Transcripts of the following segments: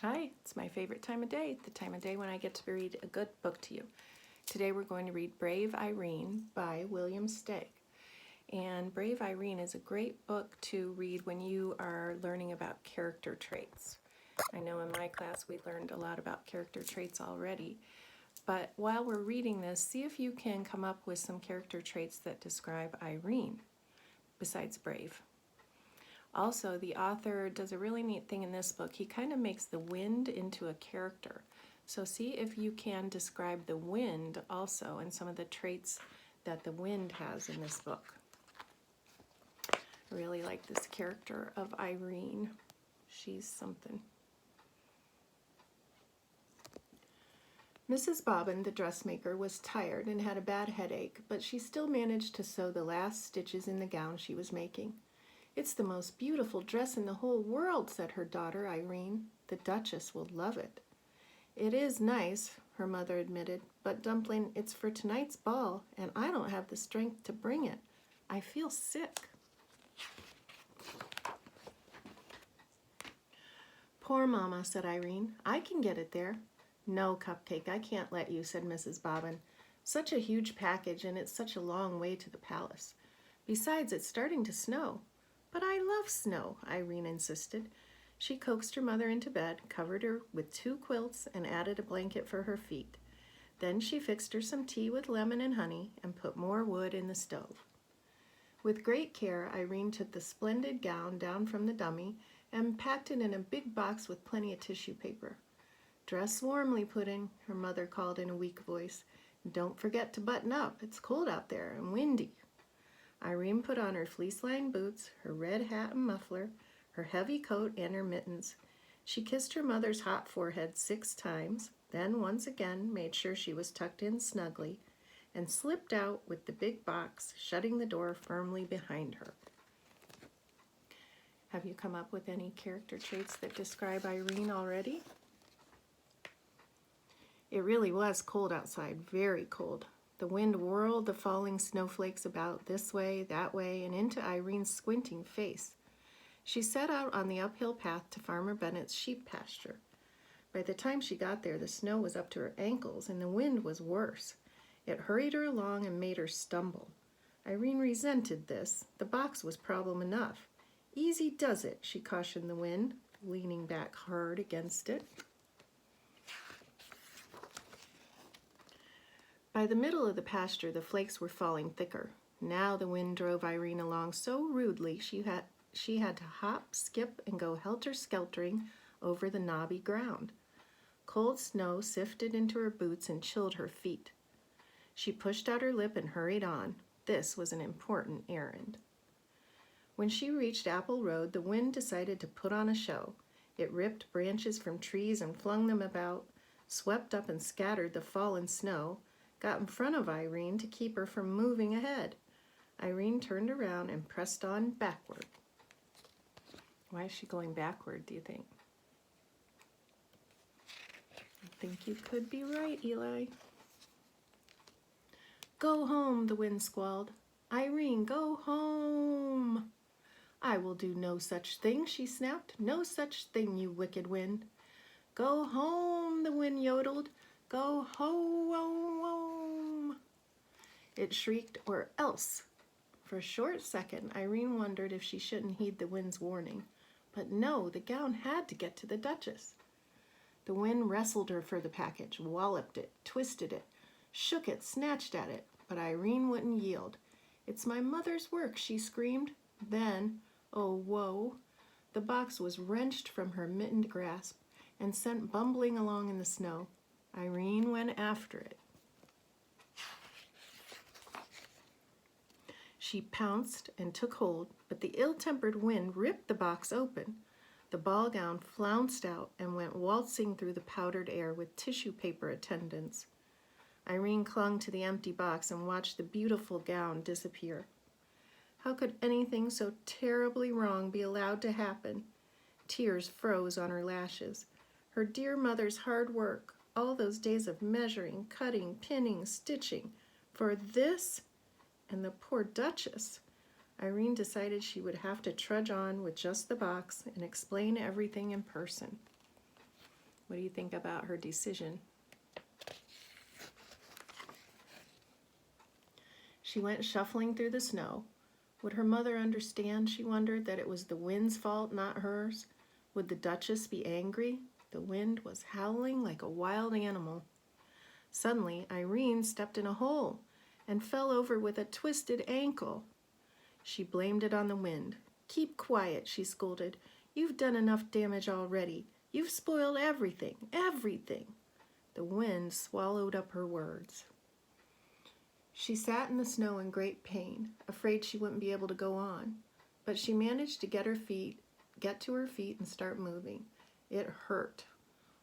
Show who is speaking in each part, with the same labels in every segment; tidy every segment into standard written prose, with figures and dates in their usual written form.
Speaker 1: Hi, it's my favorite time of day, the time of day when I get to read a good book to you. Today we're going to read Brave Irene by William Steig. And Brave Irene is a great book to read when you are learning about character traits. I know in my class we learned a lot about character traits already, but while we're reading this, see if you can come up with some character traits that describe Irene, besides brave. Also, the author does a really neat thing in this book. He kind of makes the wind into a character. So see if you can describe the wind also and some of the traits that the wind has in this book. I really like this character of Irene. She's something. Mrs. Bobbin, the dressmaker, was tired and had a bad headache, but she still managed to sew the last stitches in the gown she was making. "It's the most beautiful dress in the whole world," said her daughter, Irene. "The Duchess will love it." "It is nice," her mother admitted, "but, Dumpling, it's for tonight's ball, and I don't have the strength to bring it. I feel sick." "Poor Mama," said Irene. "I can get it there." "No, Cupcake, I can't let you," said Mrs. Bobbin. "Such a huge package, and it's such a long way to the palace. Besides, it's starting to snow." "But I love snow," Irene insisted. She coaxed her mother into bed, covered her with 2 quilts, and added a blanket for her feet. Then she fixed her some tea with lemon and honey and put more wood in the stove. With great care, Irene took the splendid gown down from the dummy and packed it in a big box with plenty of tissue paper. "Dress warmly, Pudding," her mother called in a weak voice. "Don't forget to button up. It's cold out there and windy." Irene put on her fleece-lined boots, her red hat and muffler, her heavy coat, and her mittens. She kissed her mother's hot forehead 6 times, then once again made sure she was tucked in snugly, and slipped out with the big box, shutting the door firmly behind her. Have you come up with any character traits that describe Irene already? It really was cold outside, very cold. The wind whirled the falling snowflakes about this way, that way, and into Irene's squinting face. She set out on the uphill path to Farmer Bennett's sheep pasture. By the time she got there, the snow was up to her ankles, and the wind was worse. It hurried her along and made her stumble. Irene resented this. The box was problem enough. "Easy does it," she cautioned the wind, leaning back hard against it. By the middle of the pasture, the flakes were falling thicker. Now the wind drove Irene along so rudely she had to hop, skip, and go helter-skeltering over the knobby ground. Cold snow sifted into her boots and chilled her feet. She pushed out her lip and hurried on. This was an important errand. When she reached Apple Road, the wind decided to put on a show. It ripped branches from trees and flung them about, swept up and scattered the fallen snow, got in front of Irene to keep her from moving ahead. Irene turned around and pressed on backward. Why is she going backward, do you think? I think you could be right, Eli. "Go home," the wind squalled. "Irene, go home." "I will do no such thing," she snapped. "No such thing, you wicked wind." "Go home," the wind yodeled. "Go home." It shrieked, "or else." For a short second, Irene wondered if she shouldn't heed the wind's warning. But no, the gown had to get to the Duchess. The wind wrestled her for the package, walloped it, twisted it, shook it, snatched at it, but Irene wouldn't yield. "It's my mother's work," she screamed. Then, oh woe, the box was wrenched from her mittened grasp and sent bumbling along in the snow. Irene went after it. She pounced and took hold, but the ill-tempered wind ripped the box open. The ball gown flounced out and went waltzing through the powdered air with tissue paper attendants. Irene clung to the empty box and watched the beautiful gown disappear. How could anything so terribly wrong be allowed to happen? Tears froze on her lashes. Her dear mother's hard work, all those days of measuring, cutting, pinning, stitching, for this? And the poor Duchess. Irene decided she would have to trudge on with just the box and explain everything in person. What do you think about her decision? She went shuffling through the snow. Would her mother understand, she wondered, that it was the wind's fault, not hers? Would the Duchess be angry? The wind was howling like a wild animal. Suddenly, Irene stepped in a hole and fell over with a twisted ankle. She blamed it on the wind. "Keep quiet," she scolded. "You've done enough damage already. You've spoiled everything, everything." The wind swallowed up her words. She sat in the snow in great pain, afraid she wouldn't be able to go on. But she managed to get to her feet and start moving. It hurt.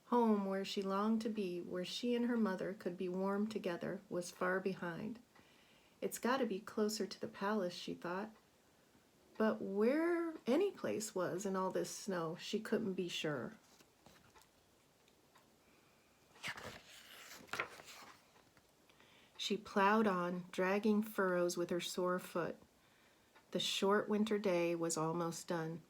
Speaker 1: Home, where she longed to be, where she and her mother could be warm together, was far behind. It's got to be closer to the palace, she thought. But where any place was in all this snow, she couldn't be sure. She plowed on, dragging furrows with her sore foot. The short winter day was almost done.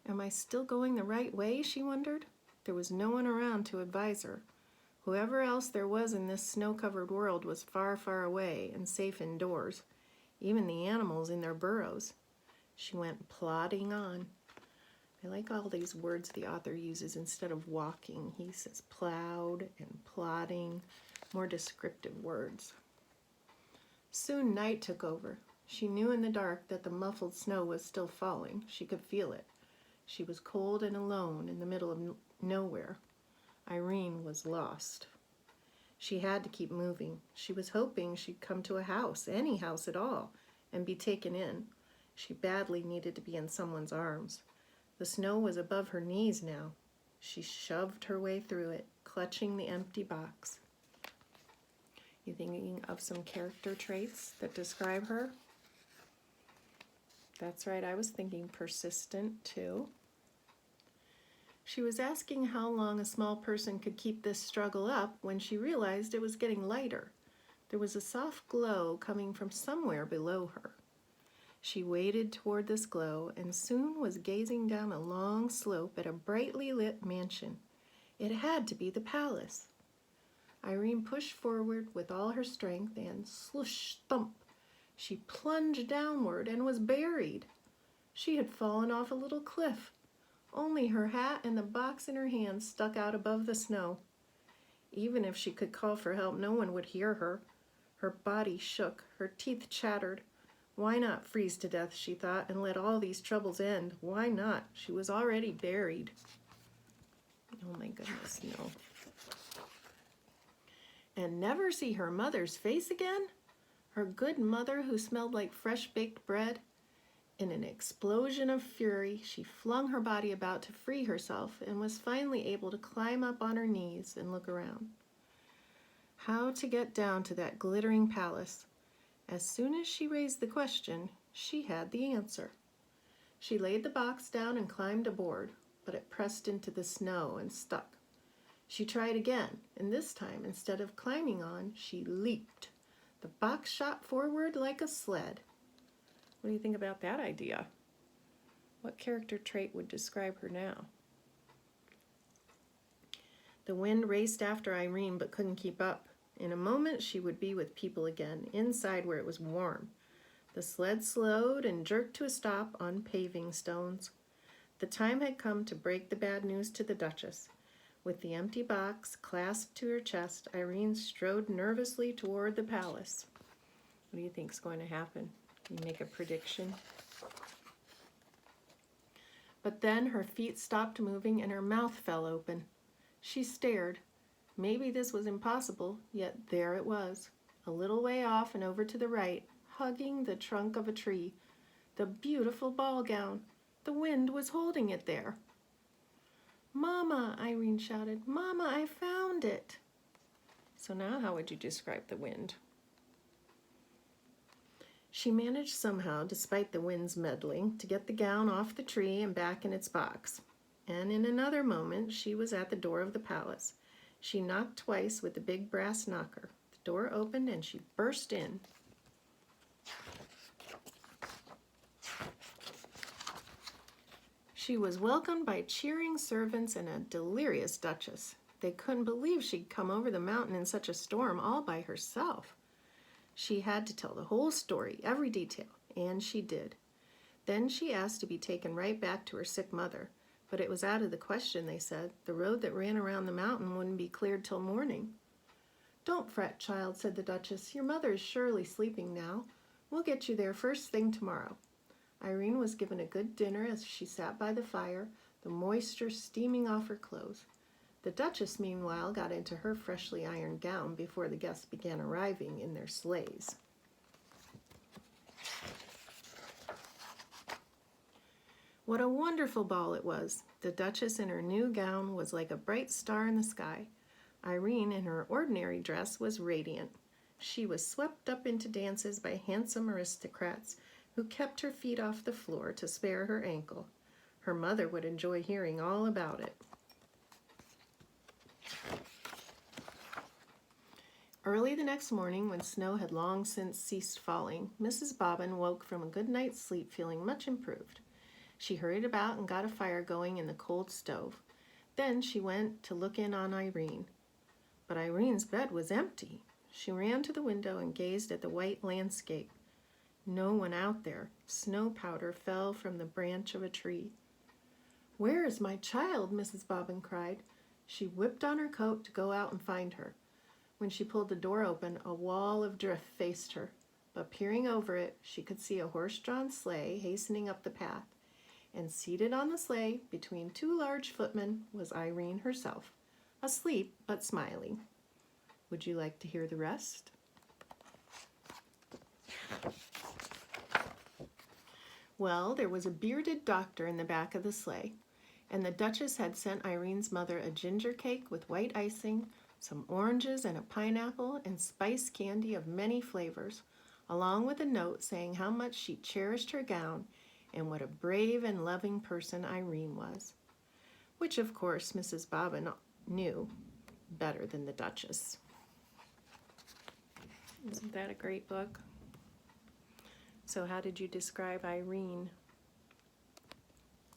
Speaker 1: Am I still going the right way, she wondered. There was no one around to advise her. Whoever else there was in this snow-covered world was far, far away and safe indoors, even the animals in their burrows. She went plodding on. I like all these words the author uses instead of walking. He says plowed and plodding, more descriptive words. Soon night took over. She knew in the dark that the muffled snow was still falling. She could feel it. She was cold and alone in the middle of nowhere. Irene was lost. She had to keep moving. She was hoping she'd come to a house, any house at all, and be taken in. She badly needed to be in someone's arms. The snow was above her knees now. She shoved her way through it, clutching the empty box. You thinking of some character traits that describe her? That's right, I was thinking persistent too. She was asking how long a small person could keep this struggle up when she realized it was getting lighter. There was a soft glow coming from somewhere below her. She waded toward this glow and soon was gazing down a long slope at a brightly lit mansion. It had to be the palace. Irene pushed forward with all her strength and sloosh thump, she plunged downward and was buried. She had fallen off a little cliff. Only her hat and the box in her hand stuck out above the snow. Even if she could call for help, no one would hear her. Her body shook, her teeth chattered. Why not freeze to death, she thought, and let all these troubles end? Why not? She was already buried. Oh my goodness, no. And never see her mother's face again? Her good mother who smelled like fresh-baked bread? In an explosion of fury, she flung her body about to free herself and was finally able to climb up on her knees and look around. How to get down to that glittering palace? As soon as she raised the question, she had the answer. She laid the box down and climbed aboard, but it pressed into the snow and stuck. She tried again, and this time, instead of climbing on, she leaped. The box shot forward like a sled. What do you think about that idea? What character trait would describe her now? The wind raced after Irene but couldn't keep up. In a moment she would be with people again, inside where it was warm. The sled slowed and jerked to a stop on paving stones. The time had come to break the bad news to the Duchess. With the empty box clasped to her chest, Irene strode nervously toward the palace. What do you think is going to happen? You make a prediction. But then her feet stopped moving and her mouth fell open. She stared. Maybe this was impossible, yet there it was, a little way off and over to the right, hugging the trunk of a tree. The beautiful ball gown. The wind was holding it there. "Mama," Irene shouted. "Mama, I found it." So now how would you describe the wind? She managed somehow, despite the wind's meddling, to get the gown off the tree and back in its box. And in another moment, she was at the door of the palace. She knocked twice with the big brass knocker. The door opened and she burst in. She was welcomed by cheering servants and a delirious duchess. They couldn't believe she'd come over the mountain in such a storm all by herself. She had to tell the whole story, every detail, and she did. Then she asked to be taken right back to her sick mother, but it was out of the question, they said. The road that ran around the mountain wouldn't be cleared till morning. "Don't fret, child," said the Duchess. "Your mother is surely sleeping now. We'll get you there first thing tomorrow." Irene was given a good dinner as she sat by the fire, the moisture steaming off her clothes. The Duchess, meanwhile, got into her freshly ironed gown before the guests began arriving in their sleighs. What a wonderful ball it was! The Duchess in her new gown was like a bright star in the sky. Irene, in her ordinary dress, was radiant. She was swept up into dances by handsome aristocrats who kept her feet off the floor to spare her ankle. Her mother would enjoy hearing all about it. Early the next morning, when snow had long since ceased falling, Mrs. Bobbin woke from a good night's sleep feeling much improved. She hurried about and got a fire going in the cold stove. Then she went to look in on Irene. But Irene's bed was empty. She ran to the window and gazed at the white landscape. No one out there. Snow powder fell from the branch of a tree. "Where is my child?" Mrs. Bobbin cried. She whipped on her coat to go out and find her. When she pulled the door open, a wall of drift faced her, but peering over it, she could see a horse-drawn sleigh hastening up the path, and seated on the sleigh, between two large footmen, was Irene herself, asleep but smiling. Would you like to hear the rest? Well, there was a bearded doctor in the back of the sleigh, and the Duchess had sent Irene's mother a ginger cake with white icing, some oranges and a pineapple, and spice candy of many flavors, along with a note saying how much she cherished her gown and what a brave and loving person Irene was, which of course Mrs. Bobbin knew better than the Duchess. Isn't that a great book? So how did you describe Irene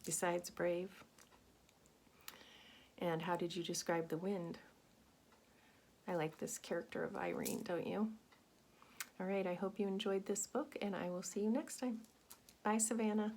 Speaker 1: besides brave? And how did you describe the wind? I like this character of Irene, don't you? All right, I hope you enjoyed this book, and I will see you next time. Bye, Savannah.